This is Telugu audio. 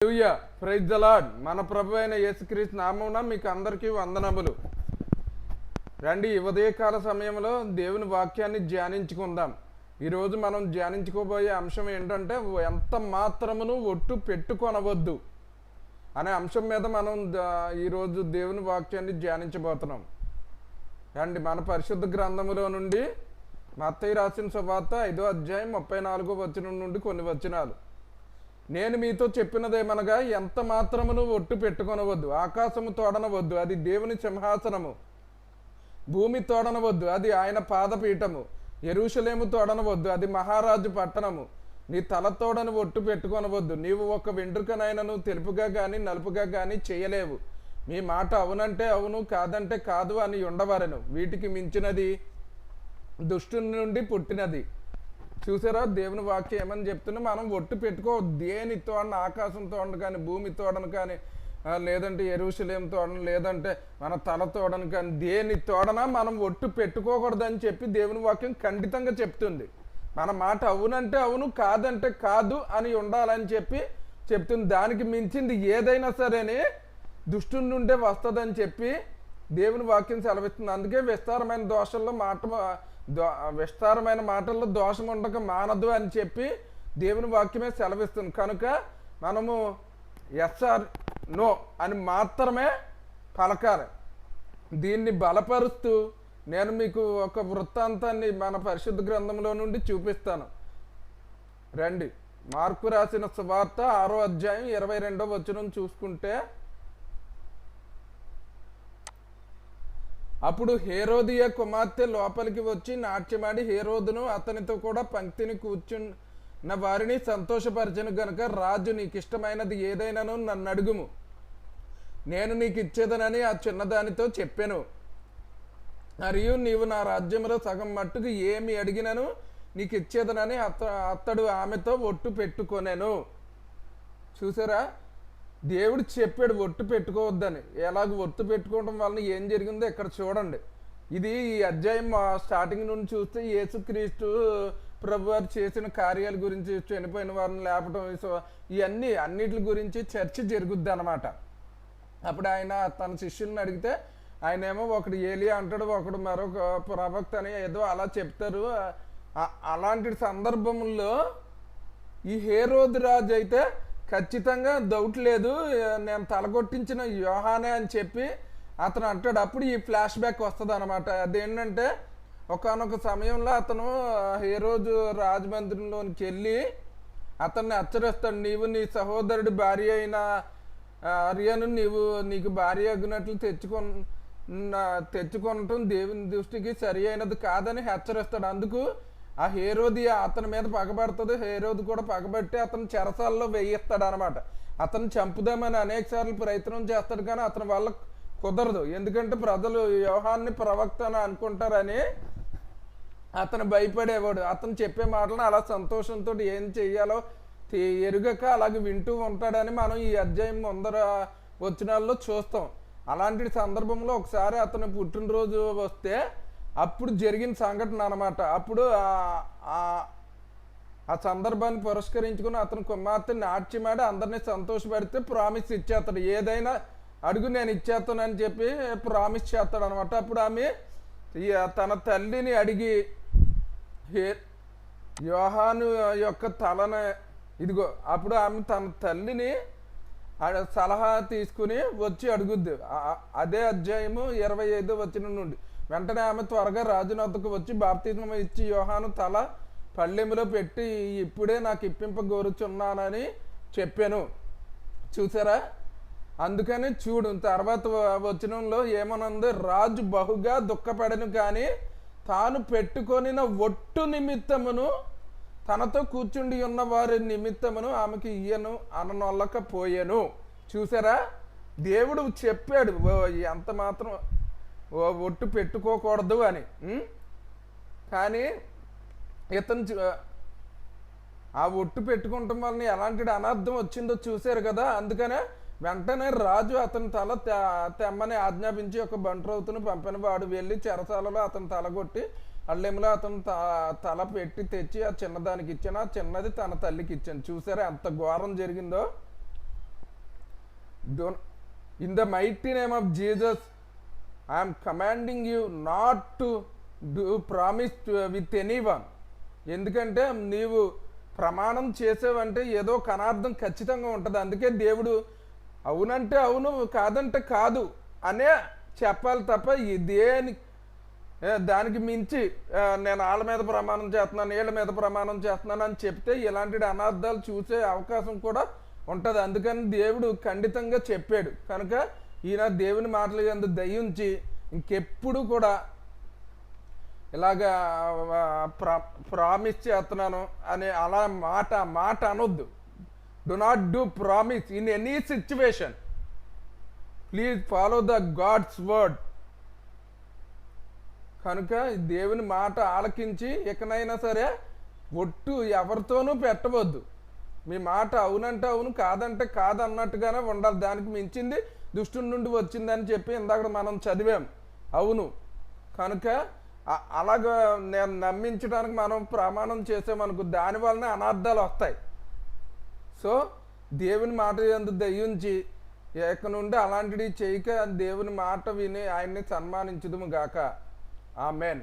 Hallelujah praise the lord. మన ప్రభు అయిన యేసుక్రీస్తు నామమున మీకు అందరికీ వందనములు. రండి, ఈ ఉదయకాల సమయంలో దేవుని వాక్యాన్ని ధ్యానించుకుందాం. ఈరోజు మనం ధ్యానించుకోబోయే అంశం ఏంటంటే, ఎంత మాత్రమును ఒట్టు పెట్టుకొనవద్దు అనే అంశం మీద మనం ఈరోజు దేవుని వాక్యాన్ని ధ్యానించబోతున్నాం. రండి, మన పరిశుద్ధ గ్రంథములో నుండి మత్తయి రాసిన సువార్త 5వ అధ్యాయం 34వ వచనం నుండి కొన్ని వచనాలు. నేను మీతో చెప్పినదేమనగా, ఎంత మాత్రమును ఒట్టు పెట్టుకొనవద్దు. ఆకాశము తోడనవద్దు, అది దేవుని సింహాసనము. భూమి తోడనవద్దు, అది ఆయన పాదపీఠము. యెరూషలేము తోడనవద్దు, అది మహారాజు పట్టణము. నీ తల తోడను ఒట్టు పెట్టుకొనవద్దు. నీవు ఒక వెంట్రుకనైనను తెలుపుగా కానీ నలుపుగా కానీ చేయలేవు. మీ మాట అవునంటే అవును, కాదంటే కాదు అని ఉండవరెను. వీటికి మించినది దుష్టుని నుండి పుట్టినది. చూసారా, దేవుని వాక్యం ఏమని చెప్తున్నా, మనం ఒట్టు పెట్టుకో. దేని తోడన, ఆకాశం తోడను కానీ, భూమి తోడను కానీ, లేదంటే యెరూషలేము తోడను, లేదంటే మన తల తోడను కానీ, దేని తోడన మనం ఒట్టు పెట్టుకోకూడదని చెప్పి దేవుని వాక్యం ఖండితంగా చెప్తుంది. మన మాట అవునంటే అవును, కాదంటే కాదు అని ఉండాలని చెప్పి చెప్తుంది. దానికి మించింది ఏదైనా సరేనే దుష్టుని నుండే వస్తుందని చెప్పి దేవుని వాక్యం సెలవిస్తుంది. అందుకే విస్తారమైన మాటల్లో దోషం ఉండక మానదు అని చెప్పి దేవుని వాక్యమే సెలవిస్తుంది. కనుక మనము ఎస్ఆర్ నో అని మాత్రమే పలకాలి. దీన్ని బలపరుస్తూ నేను మీకు ఒక వృత్తాంతాన్ని మన పరిశుద్ధ గ్రంథంలో నుండి చూపిస్తాను. రండి, మార్కు రాసిన సువార్త 6వ అధ్యాయం 22వ వచనం చూసుకుంటే, అప్పుడు హేరోదియ కుమార్తె లోపలికి వచ్చి నాట్యమాడి హేరోదును అతనితో కూడా పంక్తిని కూర్చున్న వారిని సంతోషపరచను గనుక, రాజు నీకు ఇష్టమైనది ఏదైనాను నన్ను అడుగుము, నేను నీకు ఇచ్చేదనని ఆ చిన్నదానితో చెప్పాను. మరియు నీవు నా రాజ్యంలో సగం మట్టుకు ఏమి అడిగినను నీకు ఇచ్చేదనని అతడు ఆమెతో ఒట్టు పెట్టుకొనెను. చూసారా, దేవుడు చెప్పాడు ఒట్టు పెట్టుకోవద్దని. ఎలాగ ఒట్టు పెట్టుకోవడం వలన ఏం జరిగిందో ఇక్కడ చూడండి. ఇది ఈ అధ్యాయం స్టార్టింగ్ నుండి చూస్తే యేసుక్రీస్తు ప్రభువారు చేసిన కార్యాల గురించి, చనిపోయిన వారిని లేపడం, అన్నిటి గురించి చర్చ జరుగుద్ది అనమాట. అప్పుడు ఆయన తన శిష్యుల్ని అడిగితే, ఆయన ఏమో ఒకడు ఏలియా అంటాడు, ఒకడు మరొక ప్రవక్త అని ఏదో అలా చెప్తారు. అలాంటి సందర్భంలో ఈ హేరోదు రాజు అయితే ఖచ్చితంగా డౌట్ లేదు, నేను తలగొట్టించిన యోహానే అని చెప్పి అతను అంటాడు. అప్పుడు ఈ ఫ్లాష్ బ్యాక్ వస్తుంది అనమాట. అదేంటంటే, ఒకానొక సమయంలో అతను హేరోదు రాజమందిరంలోనికి వెళ్ళి అతన్ని హెచ్చరిస్తాడు. నీవు నీ సహోదరుడి భార్య అయిన అర్యను నీకు భార్య అగినట్లు తెచ్చుకొనటం దేవుని దృష్టికి సరి అయినది కాదని హెచ్చరిస్తాడు. అందుకు ఆ హేరోదియా అతని మీద పగబడుతుంది. హేరోదు కూడా పగబట్టి అతను చెరసాల్లో వేయిస్తాడు అనమాట. అతను చంపుదామని అనేక సార్లు ప్రయత్నం చేస్తాడు, కానీ అతని వల్ల కుదరదు. ఎందుకంటే ప్రజలు యోహాన్ని ప్రవక్త అని అనుకుంటారని అతను భయపడేవాడు. అతను చెప్పే మాటలను అలా సంతోషంతో ఏం చెయ్యాలో ఎరుగక అలాగే వింటూ ఉంటాడని మనం ఈ అధ్యాయం ముందర వచనాల్లో చూస్తాం. అలాంటి సందర్భంలో ఒకసారి అతను పుట్టినరోజు వస్తే అప్పుడు జరిగిన సంఘటన అనమాట. అప్పుడు ఆ సందర్భాన్ని పురస్కరించుకుని అతను కుమార్తె నాట్యమాడి అందరినీ సంతోషపెడితే ప్రామిస్ ఇచ్చేస్తాడు. ఏదైనా అడుగు నేను ఇచ్చేస్తానని చెప్పి ప్రామిస్ చేస్తాడు అనమాట. అప్పుడు ఆమె తన తల్లిని అడిగి, యోహాను యొక్క తలను ఇదిగో. అప్పుడు ఆమె తన తల్లిని సలహా తీసుకుని వచ్చి అడుగుద్ది. అదే అధ్యాయము 25వ వచనం నుండి. వెంటనే ఆమె త్వరగా రాజునొద్దకు వచ్చి బాప్తిస్మం ఇచ్చి యోహాను తల పళ్ళెములో పెట్టి, ఇప్పుడే నాకు ఇప్పింపగోరుచున్నానని చెప్పాను. చూసారా, అందుకని చూడు తర్వాత వచనంలో ఏమనుంది, రాజు బహుగా దుఃఖపడను కానీ తాను పెట్టుకొనిన ఒట్టు నిమిత్తమును తనతో కూర్చుండి ఉన్న వారి నిమిత్తమును ఆమెకి ఇయ్యను అననొల్లకపోయాను. చూసారా, దేవుడు చెప్పాడు ఎంత మాత్రం ఒట్టు పెట్టుకోకూడదు అని. కానీ ఇతను ఆ ఒట్టు పెట్టుకోవటం వలన ఎలాంటి అనర్థం వచ్చిందో చూశారు కదా. అందుకనే వెంటనే రాజు అతని తల తెమ్మని ఆజ్ఞాపించి ఒక బంట్రౌతును పంపిన. వాడు వెళ్ళి చెరసాలలో అతని తల కొట్టి అల్లెంలో అతను తల పెట్టి తెచ్చి ఆ చిన్నదానికి ఇచ్చాను, ఆ చిన్నది తన తల్లికి ఇచ్చాను. చూసారా ఎంత ఘోరం జరిగిందో. In the mighty name of Jesus I'm commanding you not to do promise with anyone. ఎందుకంటే నీవు ప్రమాణం చేసేవంటే ఏదో ఒక అనార్థం ఖచ్చితంగా ఉంటుంది. అందుకే దేవుడు అవునంటే అవును, కాదంటే కాదు అనే చెప్పాలి తప్ప దానికి మించి నేను వాళ్ళ మీద ప్రమాణం చేస్తున్నాను, వీళ్ళ మీద ప్రమాణం చేస్తున్నాను అని చెప్తే ఇలాంటి అనార్థాలు చూసే అవకాశం కూడా ఉంటుంది. అందుకని దేవుడు ఖండితంగా చెప్పాడు. కనుక ఈయన దేవుని మాటలు యందు దయించి ఇంకెప్పుడు కూడా ఇలాగా ప్రామిస్ చేస్తున్నాను అని అలా మాట అనొద్దు. Do not do promise in any situation. Please follow the God's word. కనుక దేవుని మాట ఆలకించి ఇకనైనా సరే ఒట్టు ఎవరితోనూ పెట్టవద్దు. మీ మాట అవునంటే అవును, కాదంటే కాదు అన్నట్టుగానే ఉండాలి. దానికి మించింది దుష్టుడి నుండి వచ్చిందని చెప్పి ఇందాక మనం చదివాం. అవును, కనుక అలాగ నేను నమ్మించడానికి మనం ప్రమాణం చేసామనుకో దాని వలన అనార్థాలు వస్తాయి. సో దేవుని మాట యందు దయించి ఇక నుండి అలాంటివి చేయక దేవుని మాట విని ఆయన్ని సన్మానించుదుము గాక. ఆమేన్.